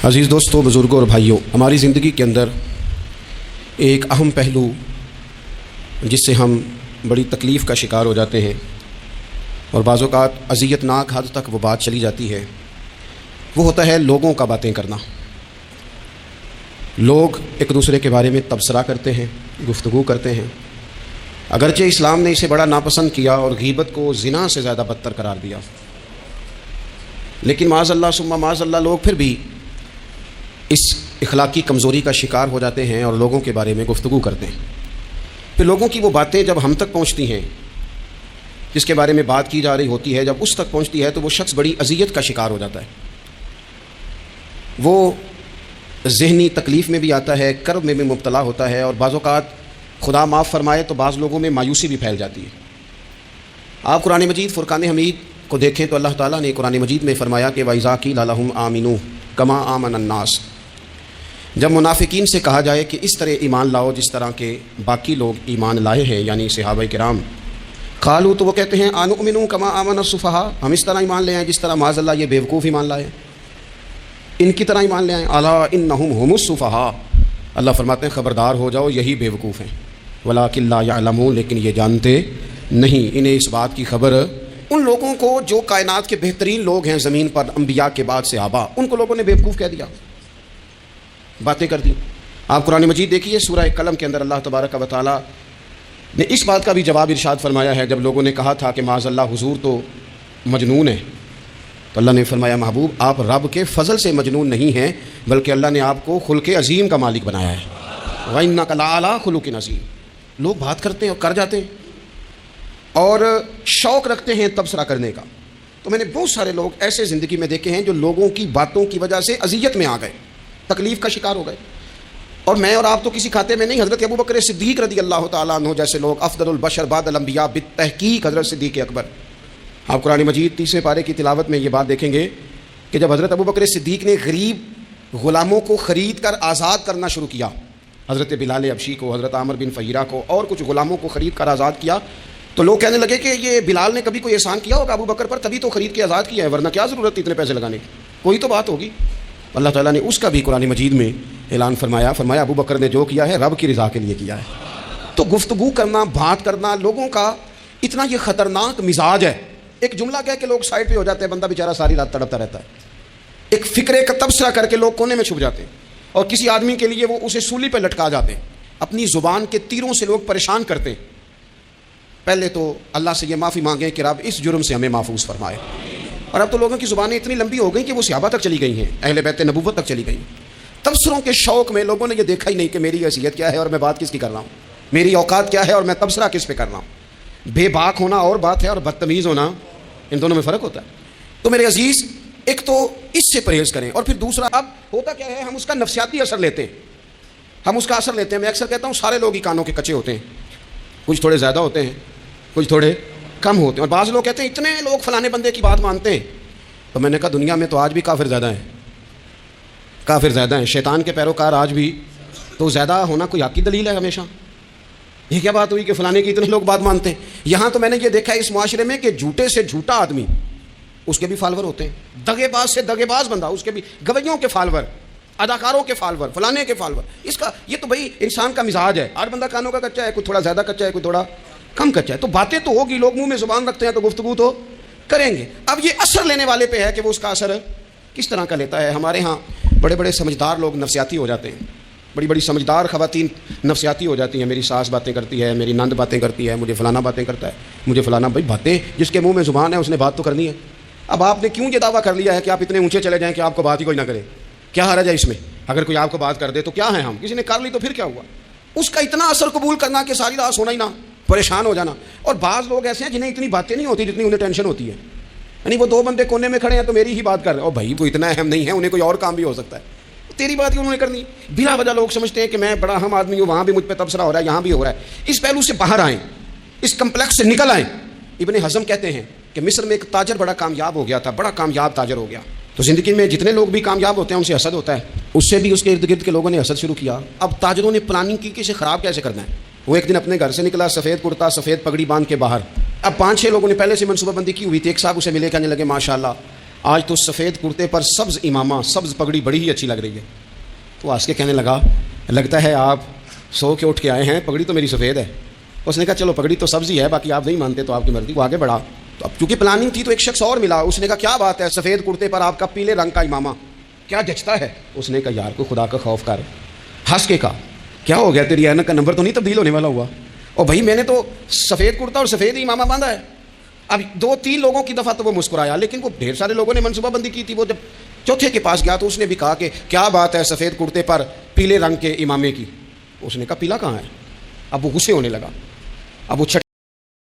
عزیز دوستوں، بزرگوں اور بھائیوں، ہماری زندگی کے اندر ایک اہم پہلو جس سے ہم بڑی تکلیف کا شکار ہو جاتے ہیں اور بعض اوقات اذیت ناک حد تک وہ بات چلی جاتی ہے، وہ ہوتا ہے لوگوں کا باتیں کرنا۔ لوگ ایک دوسرے کے بارے میں تبصرہ کرتے ہیں، گفتگو کرتے ہیں۔ اگرچہ اسلام نے اسے بڑا ناپسند کیا اور غیبت کو زنا سے زیادہ بدتر قرار دیا، لیکن معاذ اللہ ثم معاذ اللہ لوگ پھر بھی اس اخلاقی کمزوری کا شکار ہو جاتے ہیں اور لوگوں کے بارے میں گفتگو کرتے ہیں۔ پھر لوگوں کی وہ باتیں جب ہم تک پہنچتی ہیں، جس کے بارے میں بات کی جا رہی ہوتی ہے، جب اس تک پہنچتی ہے تو وہ شخص بڑی اذیت کا شکار ہو جاتا ہے۔ وہ ذہنی تکلیف میں بھی آتا ہے، کرب میں بھی مبتلا ہوتا ہے، اور بعض اوقات خدا معاف فرمائے تو بعض لوگوں میں مایوسی بھی پھیل جاتی ہے۔ آپ قرآن مجید فرقان حمید کو دیکھیں تو اللہ تعالیٰ نے قرآن مجید میں فرمایا کہ وَإِذَا قِيلَ لَهُمْ آمِنُوا كَمَا آمَنَ النَّاسُ، جب منافقین سے کہا جائے کہ اس طرح ایمان لاؤ جس طرح کے باقی لوگ ایمان لائے ہیں، یعنی صحابہ کرام، قالوا تو وہ کہتے ہیں انؤمن کما آمن السفہاء، ہم اس طرح ایمان لے آئیں جس طرح معاذ اللہ یہ بیوقوف ایمان لائے، ان کی طرح ایمان لے آئیں۔ الا انہم هم السفہاء، اللہ فرماتے ہیں خبردار ہو جاؤ یہی بیوقوف ہیں، ولکن لا یعلمون، لیکن یہ جانتے نہیں۔ انہیں اس بات کی خبر، ان لوگوں کو جو کائنات کے بہترین لوگ ہیں زمین پر، انبیاء کے بعد صحابہ، ان کو لوگوں نے بیوقوف کہہ دیا، باتیں کر دی۔ آپ قرآن مجید دیکھیے سورہ قلم کے اندر اللہ تبارک و تعالیٰ نے اس بات کا بھی جواب ارشاد فرمایا ہے، جب لوگوں نے کہا تھا کہ معاذ اللہ حضور تو مجنون ہے، تو اللہ نے فرمایا محبوب آپ رب کے فضل سے مجنون نہیں ہیں، بلکہ اللہ نے آپ کو خلق عظیم کا مالک بنایا ہے۔ وَإِنَّكَ لَعَلَىٰ خُلُقٍ عَظِيمٍ، لوگ بات کرتے ہیں اور کر جاتے ہیں اور شوق رکھتے ہیں تبصرہ کرنے کا۔ تو میں نے بہت سارے لوگ ایسے زندگی میں دیکھے ہیں جو لوگوں کی باتوں کی وجہ سے اذیت میں آ گئے، تکلیف کا شکار ہو گئے، اور میں اور آپ تو کسی کھاتے میں نہیں۔ حضرت ابوبکر صدیق رضی اللہ تعالیٰ عنہ جیسے لوگ، افضل البشر بعد الانبیاء بالتحقیق حضرت صدیق اکبر، آپ قرآن مجید 30 پارے کی تلاوت میں یہ بات دیکھیں گے کہ جب حضرت ابوبکر صدیق نے غریب غلاموں کو خرید کر آزاد کرنا شروع کیا، حضرت بلال حبشی کو، حضرت عامر بن فہیرہ کو اور کچھ غلاموں کو خرید کر آزاد کیا، تو لوگ کہنے لگے کہ یہ بلال نے کبھی کوئی احسان کیا ہوگا ابو بکر پر، تبھی تو خرید کے آزاد کیا ہے، ورنہ کیا ضرورت تھی اتنے پیسے لگانے کی، کوئی تو بات ہوگی۔ اللہ تعالیٰ نے اس کا بھی قرآن مجید میں اعلان فرمایا ابو بکر نے جو کیا ہے رب کی رضا کے لیے کیا ہے۔ تو گفتگو کرنا، بات کرنا، لوگوں کا اتنا یہ خطرناک مزاج ہے، ایک جملہ کہہ کے لوگ سائڈ پہ ہو جاتے ہیں، بندہ بیچارہ ساری رات تڑپتا رہتا ہے، ایک فکرے کا تبصرہ کر کے لوگ کونے میں چھپ جاتے ہیں، اور کسی آدمی کے لیے وہ اسے سولی پہ لٹکا جاتے ہیں، اپنی زبان کے تیروں سے لوگ پریشان کرتے ہیں۔ پہلے تو اللہ سے یہ معافی مانگیں کہ رب اس جرم سے ہمیں محفوظ فرمائے۔ اور اب تو لوگوں کی زبانیں اتنی لمبی ہو گئیں کہ وہ صحابہ تک چلی گئی ہیں، اہل بیت نبوت تک چلی گئی ہیں۔ تبصروں کے شوق میں لوگوں نے یہ دیکھا ہی نہیں کہ میری حیثیت کیا ہے اور میں بات کس کی کر رہا ہوں، میری اوقات کیا ہے اور میں تبصرہ کس پہ کر رہا ہوں۔ بے باک ہونا اور بات ہے اور بدتمیز ہونا، ان دونوں میں فرق ہوتا ہے۔ تو میرے عزیز، ایک تو اس سے پرہیز کریں، اور پھر دوسرا اب ہوتا کیا ہے، ہم اس کا نفسیاتی اثر لیتے ہیں، ہم اس کا اثر لیتے ہیں۔ میں اکثر کہتا ہوں سارے لوگ ہی کانوں کے کچے ہوتے ہیں، کچھ تھوڑے زیادہ ہوتے ہیں، کچھ تھوڑے کم ہوتے ہیں، اور بعض لوگ کہتے ہیں اتنے لوگ فلانے بندے کی بات مانتے ہیں، تو میں نے کہا دنیا میں تو آج بھی کافر زیادہ ہیں، کافر زیادہ ہیں، شیطان کے پیروکار آج بھی، تو زیادہ ہونا کوئی حق کی دلیل ہے ہمیشہ؟ یہ کیا بات ہوئی کہ فلانے کی اتنے لوگ بات مانتے ہیں؟ یہاں تو میں نے یہ دیکھا ہے اس معاشرے میں کہ جھوٹے سے جھوٹا آدمی، اس کے بھی فالور ہوتے ہیں، دغے باز سے دغے باز بندہ، اس کے بھی گویوں کے فالور، اداکاروں کے فالور، فلانے کے فالور۔ اس کا یہ تو بھائی انسان کا مزاج ہے، ہر بندہ کانوں کا کچا ہے، کوئی تھوڑا زیادہ کچا ہے، کوئی تھوڑا کم کچا ہے، تو باتیں تو ہوگی، لوگ منہ میں زبان رکھتے ہیں تو گفتگو تو کریں گے۔ اب یہ اثر لینے والے پہ ہے کہ وہ اس کا اثر کس طرح کا لیتا ہے۔ ہمارے ہاں بڑے بڑے سمجھدار لوگ نفسیاتی ہو جاتے ہیں، بڑی بڑی سمجھدار خواتین نفسیاتی ہو جاتی ہیں، میری ساس باتیں کرتی ہے، میری نند باتیں کرتی ہے، مجھے فلانا باتیں کرتا ہے، مجھے فلانا۔ بھائی باتیں، جس کے منہ میں زبان ہے اس نے بات تو کرنی ہے۔ اب آپ نے کیوں یہ دعویٰ کر لیا ہے کہ آپ اتنے اونچے چلے جائیں کہ آپ کو بات ہی کوئی نہ کرے؟ کیا حرج ہے اس میں؟ اگر کوئی آپ کو بات کر دے تو کیا ہے، ہم کسی نے کر لی تو پھر کیا ہوا؟ اس کا اتنا اثر قبول کرنا کہ ساری رات سونا ہی نہ، پریشان ہو جانا۔ اور بعض لوگ ایسے ہیں جنہیں اتنی باتیں نہیں ہوتی جتنی انہیں ٹینشن ہوتی ہے، یعنی وہ دو بندے کونے میں کھڑے ہیں تو میری ہی بات کر رہے ہیں، اور بھائی وہ اتنا اہم نہیں ہے، انہیں کوئی اور کام بھی ہو سکتا ہے، تیری بات ہی انہوں نے کرنی۔ بلا وجہ لوگ سمجھتے ہیں کہ میں بڑا اہم آدمی ہوں، وہاں بھی مجھ پہ تبصرہ ہو رہا ہے، یہاں بھی ہو رہا ہے۔ اس پہلو سے باہر آئیں، اس کمپلیکس سے نکل آئیں۔ ابن حزم کہتے ہیں کہ مصر میں ایک تاجر بڑا کامیاب ہو گیا تھا، بڑا کامیاب تاجر ہو گیا، تو زندگی میں جتنے لوگ بھی کامیاب ہوتے ہیں ان سے حسد ہوتا ہے، اس سے بھی اس کے ارد گرد کے لوگوں نے حسد شروع کیا۔ اب تاجروں نے پلاننگ کی کہ اسے خراب کیسے کرنا ہے۔ وہ ایک دن اپنے گھر سے نکلا، سفید کرتا، سفید پگڑی باندھ کے باہر۔ اب 5-6 لوگوں نے پہلے سے منصوبہ بندی کی ہوئی تھی۔ ایک صاحب اسے ملے، کہنے لگے ماشاءاللہ آج تو سفید کرتے پر سبز امامہ سبز پگڑی بڑی ہی اچھی لگ رہی ہے. تو ہنس کے کہنے لگا لگتا ہے آپ سو کے اٹھ کے آئے ہیں, پگڑی تو میری سفید ہے. اس نے کہا چلو پگڑی تو سبز ہی ہے, باقی آپ نہیں مانتے تو آپ کی مرضی. وہ آگے بڑھا تو اب چونکہ پلاننگ تھی تو ایک شخص اور ملا. اس نے کہا کیا بات ہے, سفید کرتے پر آپ کا پیلے رنگ کا امامہ کیا جچتا ہے. اس نے کہا یار کو خدا کا خوف کر. ہنس کے کہا کیا ہو گیا, تیری اینک کا نمبر تو نہیں تبدیل ہونے والا ہوا؟ اور بھائی میں نے تو سفید کرتا اور سفید ہی امامہ باندھا ہے. اب 2-3 لوگوں کی دفعہ تو وہ مسکرایا, لیکن وہ ڈھیر سارے لوگوں نے منصوبہ بندی کی تھی. وہ جب چوتھے کے پاس گیا تو اس نے بھی کہا کہ کیا بات ہے سفید کرتے پر پیلے رنگ کے امامے کی. اس نے کہا پیلا کہاں ہے. اب وہ غصے ہونے لگا. اب وہ